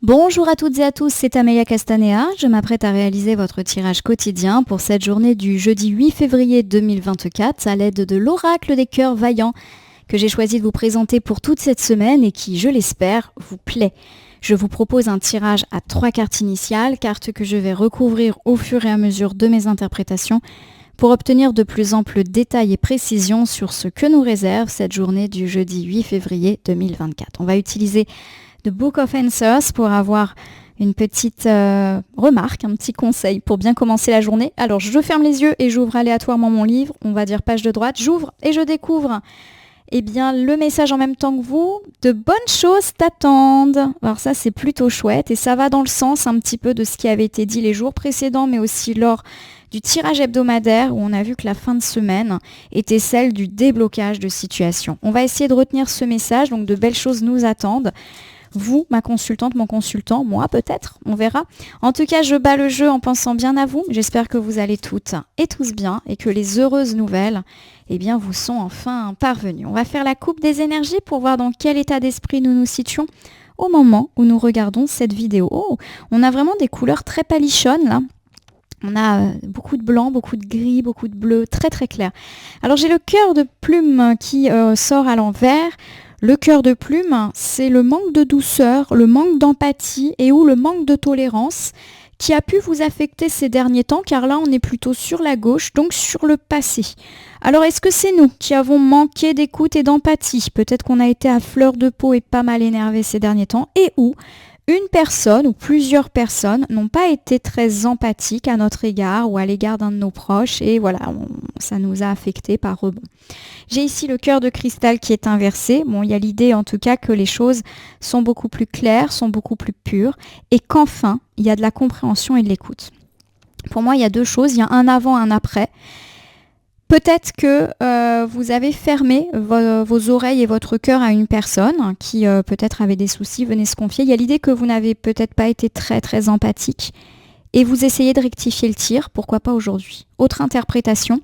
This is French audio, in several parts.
Bonjour à toutes et à tous, c'est Amelia Castanea. Je m'apprête à réaliser votre tirage quotidien pour cette journée du jeudi 8 février 2024 à l'aide de l'oracle des cœurs vaillants que j'ai choisi de vous présenter pour toute cette semaine et qui, je l'espère, vous plaît. Je vous propose un tirage à 3 cartes initiales, cartes que je vais recouvrir au fur et à mesure de mes interprétations pour obtenir de plus amples détails et précisions sur ce que nous réserve cette journée du jeudi 8 février 2024. On va utiliser The Book of Answers pour avoir une petite remarque, un petit conseil pour bien commencer la journée. Alors je ferme les yeux et j'ouvre aléatoirement mon livre, on va dire page de droite, j'ouvre et je découvre le message en même temps que vous, de bonnes choses t'attendent. Alors ça c'est plutôt chouette et ça va dans le sens un petit peu de ce qui avait été dit les jours précédents mais aussi lors du tirage hebdomadaire où on a vu que la fin de semaine était celle du déblocage de situation. On va essayer de retenir ce message, donc de belles choses nous attendent. Vous, ma consultante, mon consultant, moi peut-être, on verra. En tout cas, je bats le jeu en pensant bien à vous. J'espère que vous allez toutes et tous bien et que les heureuses nouvelles, vous sont enfin parvenues. On va faire la coupe des énergies pour voir dans quel état d'esprit nous nous situons au moment où nous regardons cette vidéo. Oh, on a vraiment des couleurs très palichonnes là. On a beaucoup de blanc, beaucoup de gris, beaucoup de bleu, très très clair. Alors j'ai le cœur de plume qui sort à l'envers. Le cœur de plume, c'est le manque de douceur, le manque d'empathie et ou le manque de tolérance qui a pu vous affecter ces derniers temps, car là on est plutôt sur la gauche, donc sur le passé. Alors est-ce que c'est nous qui avons manqué d'écoute et d'empathie ? Peut-être qu'on a été à fleur de peau et pas mal énervé ces derniers temps, et ou une personne ou plusieurs personnes n'ont pas été très empathiques à notre égard ou à l'égard d'un de nos proches et voilà, ça nous a affectés par rebond. J'ai ici le cœur de cristal qui est inversé. Bon, il y a l'idée en tout cas que les choses sont beaucoup plus claires, sont beaucoup plus pures et qu'enfin, il y a de la compréhension et de l'écoute. Pour moi, il y a deux choses, il y a un avant, un après. Peut-être que vous avez fermé vos oreilles et votre cœur à une personne qui peut-être avait des soucis, venait se confier. Il y a l'idée que vous n'avez peut-être pas été très très empathique et vous essayez de rectifier le tir, pourquoi pas aujourd'hui. Autre interprétation,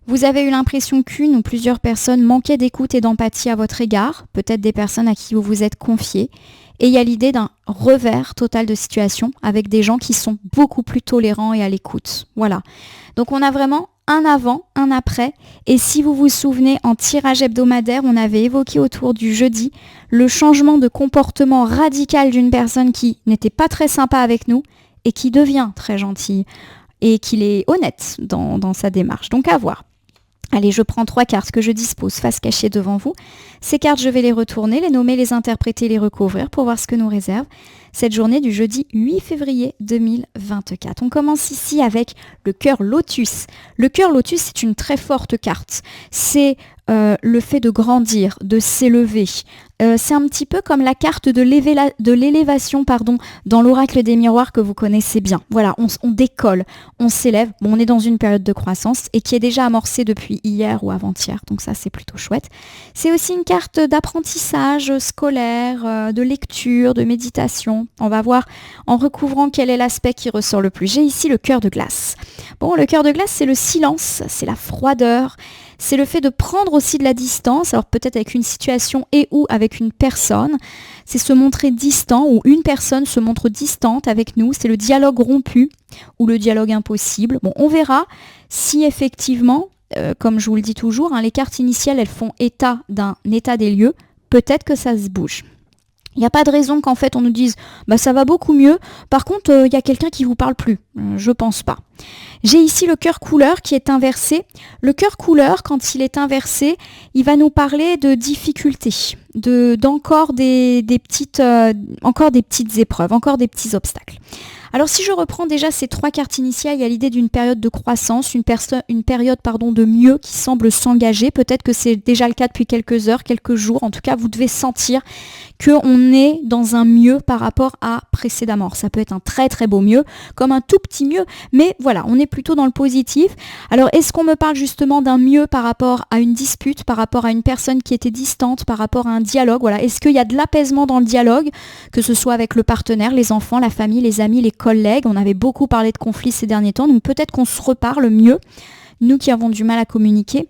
vous avez eu l'impression qu'une ou plusieurs personnes manquaient d'écoute et d'empathie à votre égard, peut-être des personnes à qui vous vous êtes confié. Et il y a l'idée d'un revers total de situation avec des gens qui sont beaucoup plus tolérants et à l'écoute. Voilà. Donc on a vraiment un avant, un après. Et si vous vous souvenez, en tirage hebdomadaire, on avait évoqué autour du jeudi le changement de comportement radical d'une personne qui n'était pas très sympa avec nous et qui devient très gentille et qu'il est honnête dans sa démarche. Donc à voir. Allez, je prends 3 cartes que je dispose face cachée devant vous. Ces cartes, je vais les retourner, les nommer, les interpréter, les recouvrir pour voir ce que nous réserve cette journée du jeudi 8 février 2024. On commence ici avec le cœur lotus. Le cœur lotus, c'est une très forte carte. C'est le fait de grandir, de s'élever. C'est un petit peu comme la carte de l'élévation dans l'oracle des miroirs que vous connaissez bien. Voilà, on décolle, on s'élève. Bon, on est dans une période de croissance et qui est déjà amorcée depuis hier ou avant-hier. Donc ça, c'est plutôt chouette. C'est aussi une carte d'apprentissage scolaire, de lecture, de méditation. On va voir en recouvrant quel est l'aspect qui ressort le plus. J'ai ici le cœur de glace. Bon, le cœur de glace, c'est le silence, c'est la froideur. C'est le fait de prendre aussi de la distance, alors peut-être avec une situation et ou avec une personne. C'est se montrer distant ou une personne se montre distante avec nous. C'est le dialogue rompu ou le dialogue impossible. Bon, on verra si effectivement, comme je vous le dis toujours, les cartes initiales, elles font état d'un état des lieux. Peut-être que ça se bouge. Il n'y a pas de raison qu'en fait on nous dise ça va beaucoup mieux. Par contre, il y a quelqu'un qui vous parle plus. Je pense pas. J'ai ici le cœur couleur qui est inversé. Le cœur couleur, quand il est inversé, il va nous parler de difficultés, d'encore des petites épreuves, encore des petits obstacles. Alors si je reprends déjà ces 3 cartes initiales, il y a l'idée d'une période de croissance, une période de mieux qui semble s'engager. Peut-être que c'est déjà le cas depuis quelques heures, quelques jours. En tout cas, vous devez sentir qu'on est dans un mieux par rapport à précédemment. Ça peut être un très très beau mieux, comme un tout petit mieux, mais voilà, on est plutôt dans le positif. Alors est-ce qu'on me parle justement d'un mieux par rapport à une dispute, par rapport à une personne qui était distante, par rapport à un dialogue, voilà. Est-ce qu'il y a de l'apaisement dans le dialogue, que ce soit avec le partenaire, les enfants, la famille, les amis, les collègues. On avait beaucoup parlé de conflits ces derniers temps, donc peut-être qu'on se reparle mieux, nous qui avons du mal à communiquer.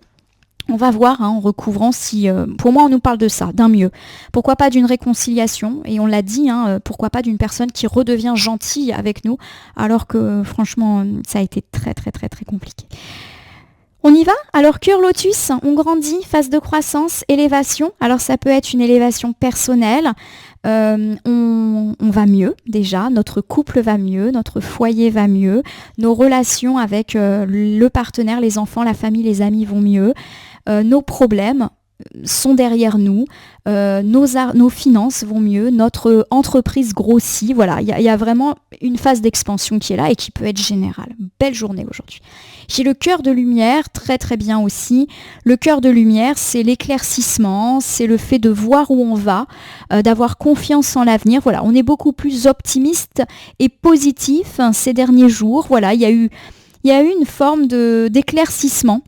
On va voir en recouvrant si, pour moi on nous parle de ça, d'un mieux. Pourquoi pas d'une réconciliation, et on l'a dit, pourquoi pas d'une personne qui redevient gentille avec nous, alors que franchement ça a été très très très très compliqué. On y va? Alors cœur lotus, on grandit, phase de croissance, élévation. Alors ça peut être une élévation personnelle, on va mieux déjà, notre couple va mieux, notre foyer va mieux, nos relations avec le partenaire, les enfants, la famille, les amis vont mieux, nos problèmes sont derrière nous, nos finances vont mieux, notre entreprise grossit, voilà, il y a vraiment une phase d'expansion qui est là et qui peut être générale. Belle journée aujourd'hui. J'ai le cœur de lumière, très très bien aussi. Le cœur de lumière, c'est l'éclaircissement, c'est le fait de voir où on va, d'avoir confiance en l'avenir. Voilà, on est beaucoup plus optimiste et positif ces derniers jours. Voilà, il y a eu une forme d'éclaircissement.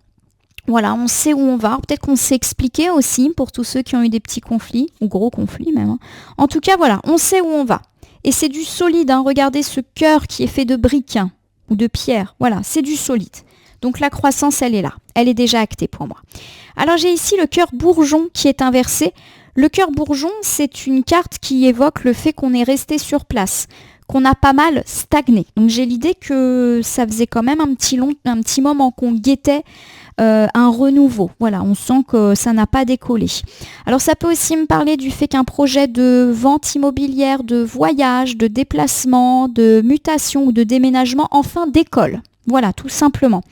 Voilà, on sait où on va. Peut-être qu'on s'est expliqué aussi pour tous ceux qui ont eu des petits conflits, ou gros conflits même. En tout cas, voilà, on sait où on va. Et c'est du solide. Regardez ce cœur qui est fait de briques ou de pierre. Voilà, c'est du solide. Donc la croissance, elle est là. Elle est déjà actée pour moi. Alors j'ai ici le cœur bourgeon qui est inversé. Le cœur bourgeon, c'est une carte qui évoque le fait qu'on est resté sur place, qu'on a pas mal stagné. Donc j'ai l'idée que ça faisait quand même un petit moment qu'on guettait un renouveau. Voilà, on sent que ça n'a pas décollé. Alors ça peut aussi me parler du fait qu'un projet de vente immobilière, de voyage, de déplacement, de mutation ou de déménagement enfin décolle. Voilà, tout simplement.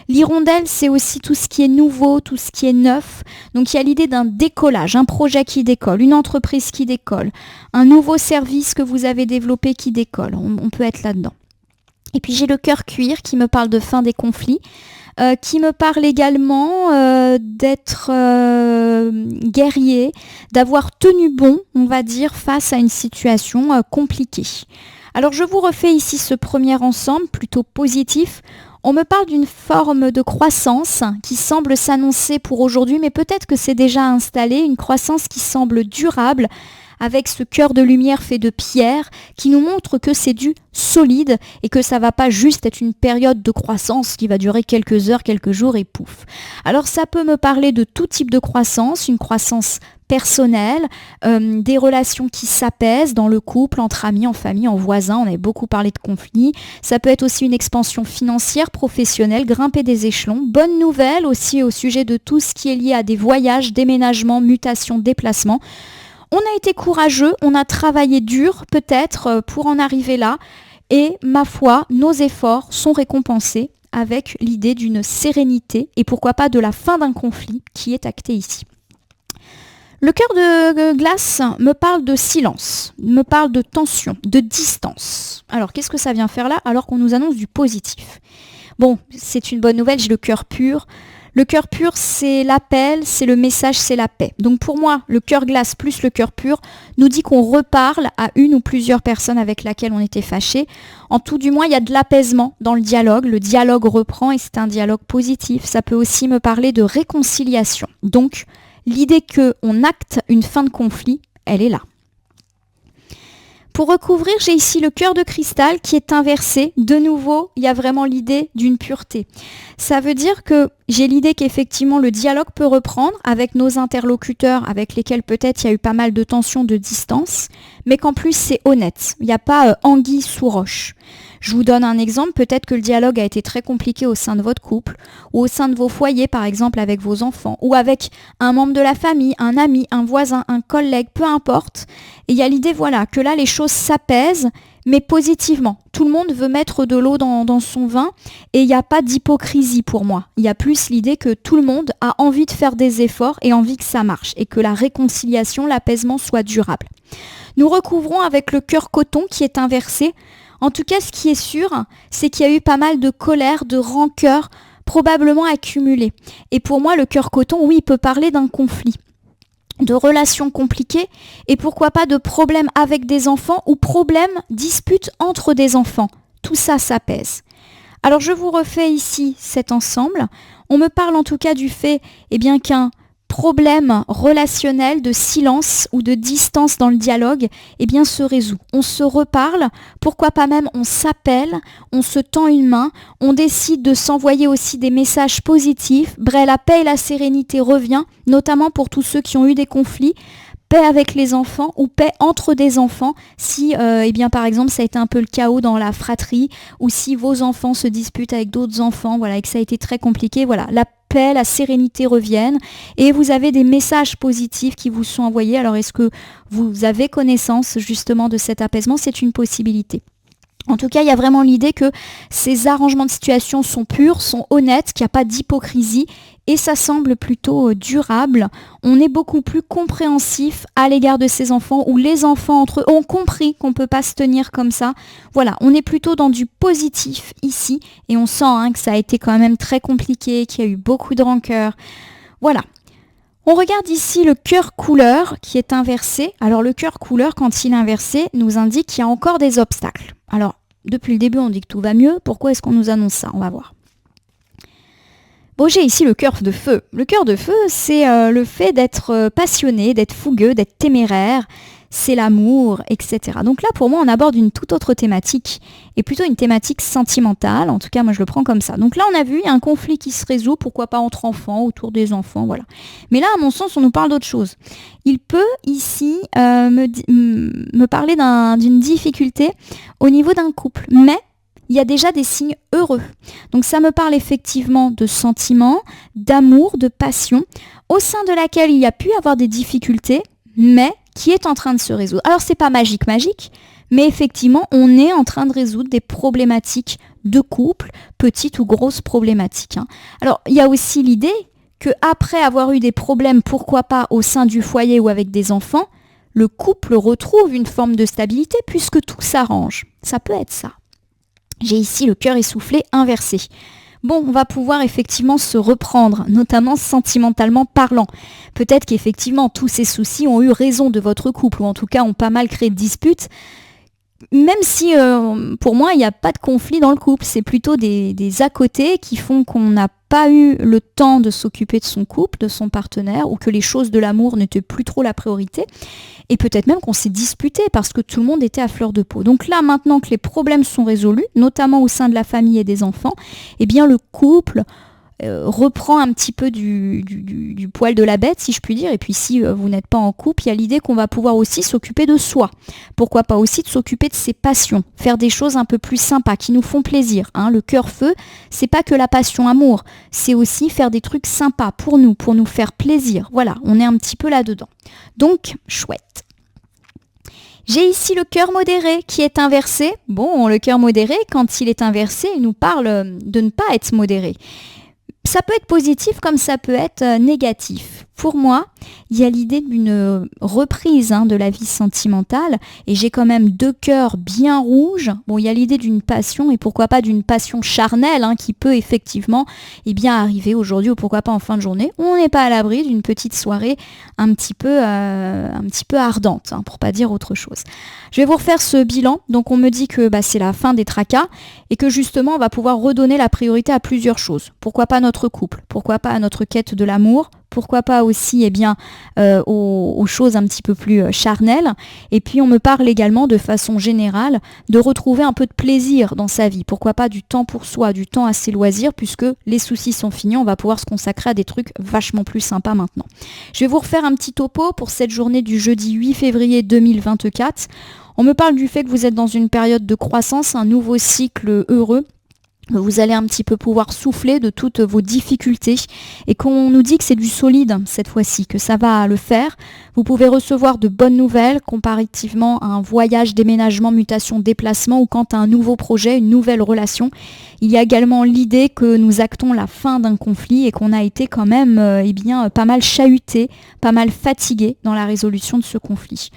L'hirondelle, c'est aussi tout ce qui est nouveau, tout ce qui est neuf. Donc il y a l'idée d'un décollage, un projet qui décolle, une entreprise qui décolle, un nouveau service que vous avez développé qui décolle. On peut être là-dedans. Et puis j'ai le cœur cuir qui me parle de fin des conflits, qui me parle également d'être guerrier, d'avoir tenu bon, on va dire, face à une situation compliquée. Alors je vous refais ici ce premier ensemble, plutôt positif. On me parle d'une forme de croissance qui semble s'annoncer pour aujourd'hui, mais peut-être que c'est déjà installé, une croissance qui semble durable, avec ce cœur de lumière fait de pierre, qui nous montre que c'est du solide et que ça va pas juste être une période de croissance qui va durer quelques heures, quelques jours et pouf. Alors ça peut me parler de tout type de croissance, une croissance personnelle, des relations qui s'apaisent dans le couple, entre amis, en famille, en voisins, on avait beaucoup parlé de conflits. Ça peut être aussi une expansion financière, professionnelle, grimper des échelons. Bonne nouvelle aussi au sujet de tout ce qui est lié à des voyages, déménagements, mutations, déplacements. On a été courageux, on a travaillé dur peut-être pour en arriver là et ma foi, nos efforts sont récompensés avec l'idée d'une sérénité et pourquoi pas de la fin d'un conflit qui est acté ici. Le cœur de glace me parle de silence, me parle de tension, de distance. Alors qu'est-ce que ça vient faire là alors qu'on nous annonce du positif ? Bon, c'est une bonne nouvelle, j'ai le cœur pur. Le cœur pur, c'est l'appel, c'est le message, c'est la paix. Donc pour moi, le cœur glace plus le cœur pur nous dit qu'on reparle à une ou plusieurs personnes avec lesquelles on était fâché. En tout du moins, il y a de l'apaisement dans le dialogue reprend et c'est un dialogue positif. Ça peut aussi me parler de réconciliation. Donc l'idée qu'on acte une fin de conflit, elle est là. Pour recouvrir, j'ai ici le cœur de cristal qui est inversé. De nouveau, il y a vraiment l'idée d'une pureté. Ça veut dire que j'ai l'idée qu'effectivement le dialogue peut reprendre avec nos interlocuteurs avec lesquels peut-être il y a eu pas mal de tensions, de distance, mais qu'en plus c'est honnête. Il n'y a pas anguille sous roche. Je vous donne un exemple, peut-être que le dialogue a été très compliqué au sein de votre couple, ou au sein de vos foyers par exemple avec vos enfants, ou avec un membre de la famille, un ami, un voisin, un collègue, peu importe. Et il y a l'idée voilà, que là les choses s'apaisent, mais positivement. Tout le monde veut mettre de l'eau dans son vin et il n'y a pas d'hypocrisie pour moi. Il y a plus l'idée que tout le monde a envie de faire des efforts et envie que ça marche et que la réconciliation, l'apaisement soit durable. Nous recouvrons avec le cœur coton qui est inversé. En tout cas, ce qui est sûr, c'est qu'il y a eu pas mal de colère, de rancœur, probablement accumulée. Et pour moi, le cœur coton, oui, il peut parler d'un conflit, de relations compliquées et pourquoi pas de problèmes avec des enfants ou problèmes, disputes entre des enfants. Tout ça s'apaise. Alors je vous refais ici cet ensemble. On me parle en tout cas du fait qu'un problème relationnel de silence ou de distance dans le dialogue, eh bien se résout. On se reparle, pourquoi pas même on s'appelle, on se tend une main, on décide de s'envoyer aussi des messages positifs. Bref, la paix et la sérénité revient, notamment pour tous ceux qui ont eu des conflits. Paix avec les enfants ou paix entre des enfants si, eh bien, par exemple, ça a été un peu le chaos dans la fratrie ou si vos enfants se disputent avec d'autres enfants, voilà, et que ça a été très compliqué, voilà, la paix, la sérénité reviennent et vous avez des messages positifs qui vous sont envoyés. Alors, est-ce que vous avez connaissance justement de cet apaisement ? C'est une possibilité. En tout cas, il y a vraiment l'idée que ces arrangements de situation sont purs, sont honnêtes, qu'il n'y a pas d'hypocrisie et ça semble plutôt durable. On est beaucoup plus compréhensif à l'égard de ces enfants où les enfants entre eux ont compris qu'on ne peut pas se tenir comme ça. Voilà, on est plutôt dans du positif ici et on sent que ça a été quand même très compliqué, qu'il y a eu beaucoup de rancœur. Voilà. On regarde ici le cœur couleur qui est inversé. Alors le cœur couleur, quand il est inversé, nous indique qu'il y a encore des obstacles. Alors, depuis le début, on dit que tout va mieux. Pourquoi est-ce qu'on nous annonce ça ? On va voir. Bon, j'ai ici le cœur de feu. Le cœur de feu, c'est le fait d'être passionné, d'être fougueux, d'être téméraire. C'est l'amour, etc. Donc là, pour moi, on aborde une toute autre thématique, et plutôt une thématique sentimentale. En tout cas, moi, je le prends comme ça. Donc là, on a vu, il y a un conflit qui se résout, pourquoi pas entre enfants, autour des enfants, voilà. Mais là, à mon sens, on nous parle d'autre chose. Il peut ici me parler d'une difficulté au niveau d'un couple, mais il y a déjà des signes heureux. Donc ça me parle effectivement de sentiments, d'amour, de passion, au sein de laquelle il y a pu avoir des difficultés, mais qui est en train de se résoudre. Alors c'est pas magique, mais effectivement on est en train de résoudre des problématiques de couple, petites ou grosses problématiques. Alors il y a aussi l'idée qu'après avoir eu des problèmes, pourquoi pas au sein du foyer ou avec des enfants, le couple retrouve une forme de stabilité puisque tout s'arrange. Ça peut être ça. J'ai ici le cœur essoufflé inversé. Bon, on va pouvoir effectivement se reprendre, notamment sentimentalement parlant. Peut-être qu'effectivement, tous ces soucis ont eu raison de votre couple, ou en tout cas ont pas mal créé de disputes. Même si, pour moi, il n'y a pas de conflit dans le couple. C'est plutôt des à-côté qui font qu'on n'a pas eu le temps de s'occuper de son couple, de son partenaire, ou que les choses de l'amour n'étaient plus trop la priorité. Et peut-être même qu'on s'est disputé parce que tout le monde était à fleur de peau. Donc là, maintenant que les problèmes sont résolus, notamment au sein de la famille et des enfants, eh bien le couple reprend un petit peu du poil de la bête, si je puis dire. Et puis si vous n'êtes pas en couple, il y a l'idée qu'on va pouvoir aussi s'occuper de soi. Pourquoi pas aussi de s'occuper de ses passions, faire des choses un peu plus sympas, qui nous font plaisir. Le cœur feu, c'est pas que la passion amour, c'est aussi faire des trucs sympas pour nous faire plaisir. Voilà, on est un petit peu là-dedans. Donc, chouette. J'ai ici le cœur modéré qui est inversé. Bon, le cœur modéré, quand il est inversé, il nous parle de ne pas être modéré. Ça peut être positif comme ça peut être négatif. Pour moi, il y a l'idée d'une reprise de la vie sentimentale et j'ai quand même 2 cœurs bien rouges. Bon, il y a l'idée d'une passion et pourquoi pas d'une passion charnelle qui peut effectivement arriver aujourd'hui ou pourquoi pas en fin de journée. On n'est pas à l'abri d'une petite soirée un petit peu ardente, pour pas dire autre chose. Je vais vous refaire ce bilan. Donc on me dit que c'est la fin des tracas et que justement on va pouvoir redonner la priorité à plusieurs choses. Pourquoi pas notre couple, pourquoi pas à notre quête de l'amour, pourquoi pas aussi aux choses un petit peu plus charnelles. Et puis on me parle également de façon générale de retrouver un peu de plaisir dans sa vie. Pourquoi pas du temps pour soi, du temps à ses loisirs, puisque les soucis sont finis, on va pouvoir se consacrer à des trucs vachement plus sympas maintenant. Je vais vous refaire un petit topo pour cette journée du jeudi 8 février 2024. On me parle du fait que vous êtes dans une période de croissance, un nouveau cycle heureux. Vous allez un petit peu pouvoir souffler de toutes vos difficultés et qu'on nous dit que c'est du solide cette fois-ci, que ça va le faire. Vous pouvez recevoir de bonnes nouvelles comparativement à un voyage, déménagement, mutation, déplacement ou quant à un nouveau projet, une nouvelle relation. Il y a également l'idée que nous actons la fin d'un conflit et qu'on a été quand même pas mal chahuté, pas mal fatigué dans la résolution de ce conflit.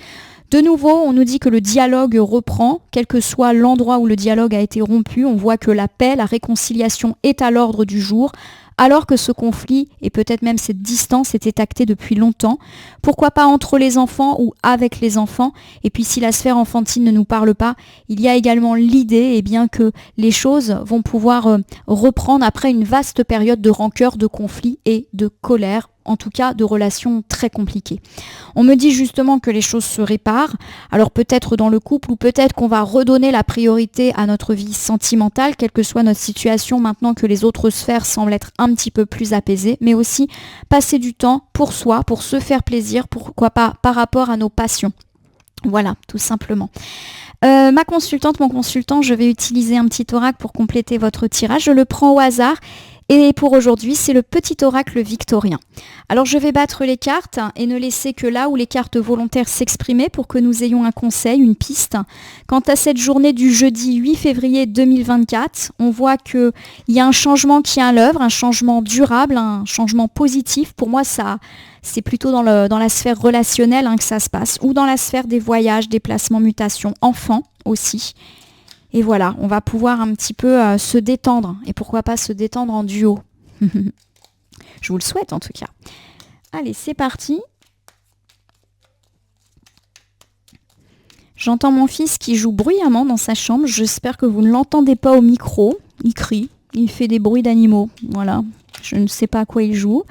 De nouveau, on nous dit que le dialogue reprend, quel que soit l'endroit où le dialogue a été rompu. On voit que la paix, la réconciliation est à l'ordre du jour, alors que ce conflit, et peut-être même cette distance, était actée depuis longtemps. Pourquoi pas entre les enfants ou avec les enfants? Et puis si la sphère enfantine ne nous parle pas, il y a également l'idée que les choses vont pouvoir reprendre après une vaste période de rancœur, de conflit et de colère en tout cas de relations très compliquées. On me dit justement que les choses se réparent, alors peut-être dans le couple ou peut-être qu'on va redonner la priorité à notre vie sentimentale, quelle que soit notre situation maintenant que les autres sphères semblent être un petit peu plus apaisées, mais aussi passer du temps pour soi, pour se faire plaisir, pourquoi pas par rapport à nos passions. Voilà, tout simplement. Ma consultante, mon consultant, je vais utiliser un petit oracle pour compléter votre tirage. Je le prends au hasard. Et pour aujourd'hui, c'est le petit oracle victorien. Alors je vais battre les cartes et ne laisser que là où les cartes volontaires s'exprimer pour que nous ayons un conseil, une piste. Quant à cette journée du jeudi 8 février 2024, on voit qu'il y a un changement qui est à l'œuvre, un changement durable, un changement positif. Pour moi, ça, c'est plutôt dans la sphère relationnelle que ça se passe, ou dans la sphère des voyages, déplacements, mutations, enfants aussi. Et voilà, on va pouvoir un petit peu se détendre. Et pourquoi pas se détendre en duo. Je vous le souhaite en tout cas. Allez, c'est parti. J'entends mon fils qui joue bruyamment dans sa chambre. J'espère que vous ne l'entendez pas au micro. Il crie, il fait des bruits d'animaux. Voilà, je ne sais pas à quoi il joue.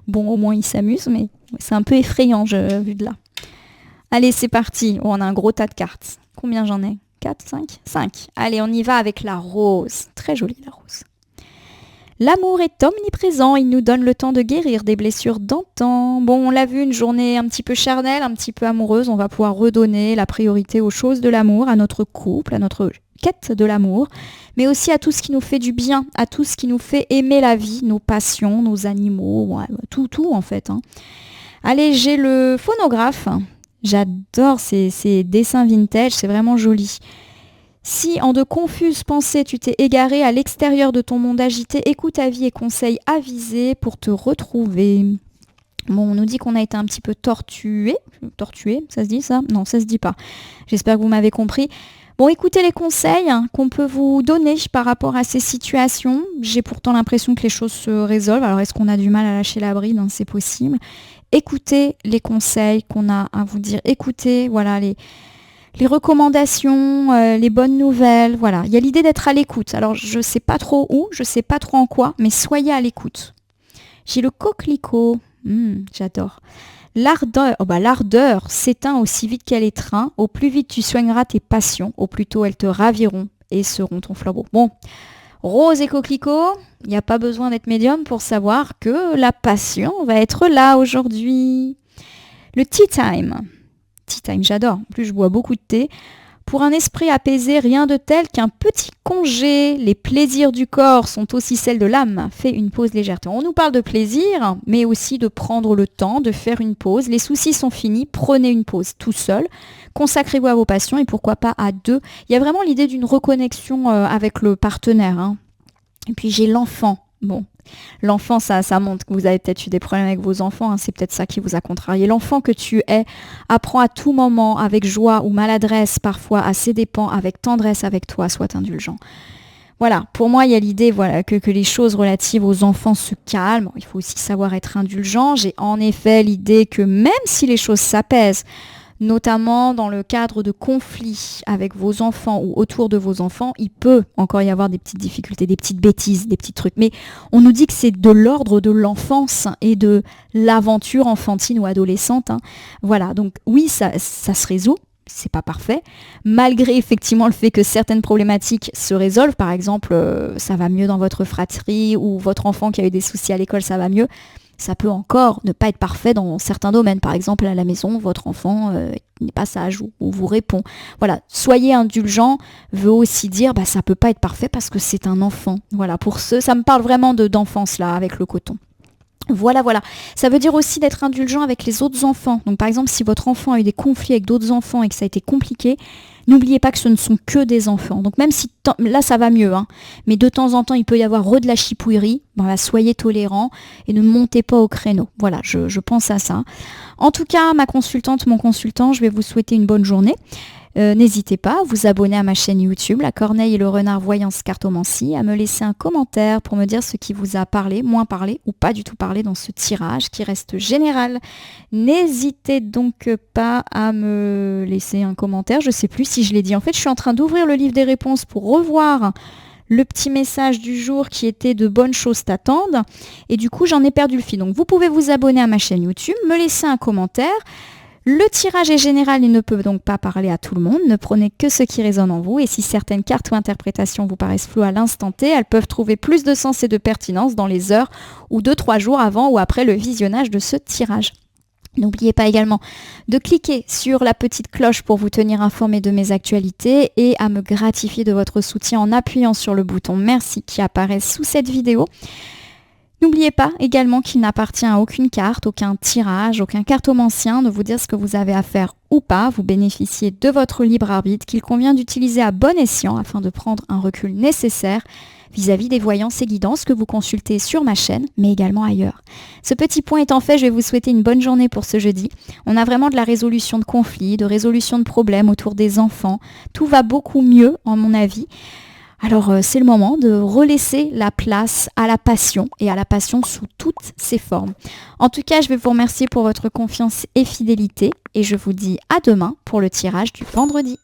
Bon, au moins il s'amuse, mais c'est un peu effrayant vu de là. Allez, c'est parti. Oh, on a un gros tas de cartes. Combien j'en ai ? 4, 5 ? 5. Allez, on y va avec la rose. Très jolie la rose. L'amour est omniprésent, il nous donne le temps de guérir des blessures d'antan. Bon, on l'a vu, une journée un petit peu charnelle, un petit peu amoureuse. On va pouvoir redonner la priorité aux choses de l'amour, à notre couple, à notre quête de l'amour, mais aussi à tout ce qui nous fait du bien, à tout ce qui nous fait aimer la vie, nos passions, nos animaux, ouais, tout en fait. Allez, j'ai le phonographe. J'adore ces dessins vintage, c'est vraiment joli. Si en de confuses pensées tu t'es égaré à l'extérieur de ton monde agité, écoute avis et conseils avisés pour te retrouver. Bon, on nous dit qu'on a été un petit peu tortué, ça se dit ça ? Non, ça se dit pas. J'espère que vous m'avez compris. Bon, écoutez les conseils qu'on peut vous donner par rapport à ces situations. J'ai pourtant l'impression que les choses se résolvent. Alors, est-ce qu'on a du mal à lâcher la bride ? C'est possible. Écoutez les conseils qu'on a à vous dire. Écoutez, voilà, les recommandations, les bonnes nouvelles. Voilà, il y a l'idée d'être à l'écoute. Alors, je ne sais pas trop où, je ne sais pas trop en quoi, mais soyez à l'écoute. J'ai le coquelicot. J'adore. L'ardeur s'éteint aussi vite qu'elle étreint. Au plus vite tu soigneras tes passions, au plus tôt elles te raviront et seront ton flambeau. Bon, rose et coquelicot, il n'y a pas besoin d'être médium pour savoir que la passion va être là aujourd'hui. Le tea time. Tea time, j'adore. En plus, je bois beaucoup de thé. Pour un esprit apaisé, rien de tel qu'un petit congé. Les plaisirs du corps sont aussi celles de l'âme. Fais une pause légèreté. On nous parle de plaisir, mais aussi de prendre le temps de faire une pause. Les soucis sont finis, prenez une pause tout seul. Consacrez-vous à vos passions et pourquoi pas à deux. Il y a vraiment l'idée d'une reconnexion avec le partenaire. Et puis j'ai l'enfant. Bon, l'enfant, ça montre que vous avez peut-être eu des problèmes avec vos enfants. C'est peut-être ça qui vous a contrarié. L'enfant que tu es apprend à tout moment, avec joie ou maladresse, parfois à ses dépens, avec tendresse avec toi, sois indulgent. Voilà, pour moi, il y a l'idée que les choses relatives aux enfants se calment. Il faut aussi savoir être indulgent. J'ai en effet l'idée que même si les choses s'apaisent, notamment dans le cadre de conflits avec vos enfants ou autour de vos enfants, il peut encore y avoir des petites difficultés, des petites bêtises, des petits trucs. Mais on nous dit que c'est de l'ordre de l'enfance et de l'aventure enfantine ou adolescente. Voilà, donc oui, ça se résout. C'est pas parfait, malgré effectivement le fait que certaines problématiques se résolvent. Par exemple, ça va mieux dans votre fratrie ou votre enfant qui a eu des soucis à l'école, ça va mieux. Ça peut encore ne pas être parfait dans certains domaines. Par exemple, à la maison, votre enfant n'est pas sage ou vous répond. Voilà, soyez indulgent veut aussi dire ça peut pas être parfait parce que c'est un enfant. Voilà, pour ça me parle vraiment d'enfance là, avec le coton. Voilà. Ça veut dire aussi d'être indulgent avec les autres enfants. Donc par exemple, si votre enfant a eu des conflits avec d'autres enfants et que ça a été compliqué, n'oubliez pas que ce ne sont que des enfants. Donc même si là ça va mieux, mais de temps en temps il peut y avoir de la chipouillerie, soyez tolérants et ne montez pas au créneau. Voilà, je pense à ça. En tout cas, ma consultante, mon consultant, je vais vous souhaiter une bonne journée. N'hésitez pas à vous abonner à ma chaîne YouTube, La Corneille et le Renard Voyance Cartomancie, à me laisser un commentaire pour me dire ce qui vous a parlé, moins parlé ou pas du tout parlé dans ce tirage qui reste général. N'hésitez donc pas à me laisser un commentaire, je ne sais plus si je l'ai dit. En fait, je suis en train d'ouvrir le livre des réponses pour revoir le petit message du jour qui était de bonnes choses t'attendent. Et du coup, j'en ai perdu le fil. Donc, vous pouvez vous abonner à ma chaîne YouTube, me laisser un commentaire. Le tirage est général, il ne peut donc pas parler à tout le monde. Ne prenez que ce qui résonne en vous. Et si certaines cartes ou interprétations vous paraissent floues à l'instant T, elles peuvent trouver plus de sens et de pertinence dans les heures ou 2-3 jours avant ou après le visionnage de ce tirage. N'oubliez pas également de cliquer sur la petite cloche pour vous tenir informé de mes actualités et à me gratifier de votre soutien en appuyant sur le bouton merci qui apparaît sous cette vidéo. N'oubliez pas également qu'il n'appartient à aucune carte, aucun tirage, aucun cartomancien de vous dire ce que vous avez à faire ou pas. Vous bénéficiez de votre libre arbitre qu'il convient d'utiliser à bon escient afin de prendre un recul nécessaire vis-à-vis des voyances et guidances que vous consultez sur ma chaîne, mais également ailleurs. Ce petit point étant fait, je vais vous souhaiter une bonne journée pour ce jeudi. On a vraiment de la résolution de conflits, de résolution de problèmes autour des enfants. Tout va beaucoup mieux, en mon avis. Alors c'est le moment de relaisser la place à la passion et à la passion sous toutes ses formes. En tout cas, je vais vous remercier pour votre confiance et fidélité et je vous dis à demain pour le tirage du vendredi.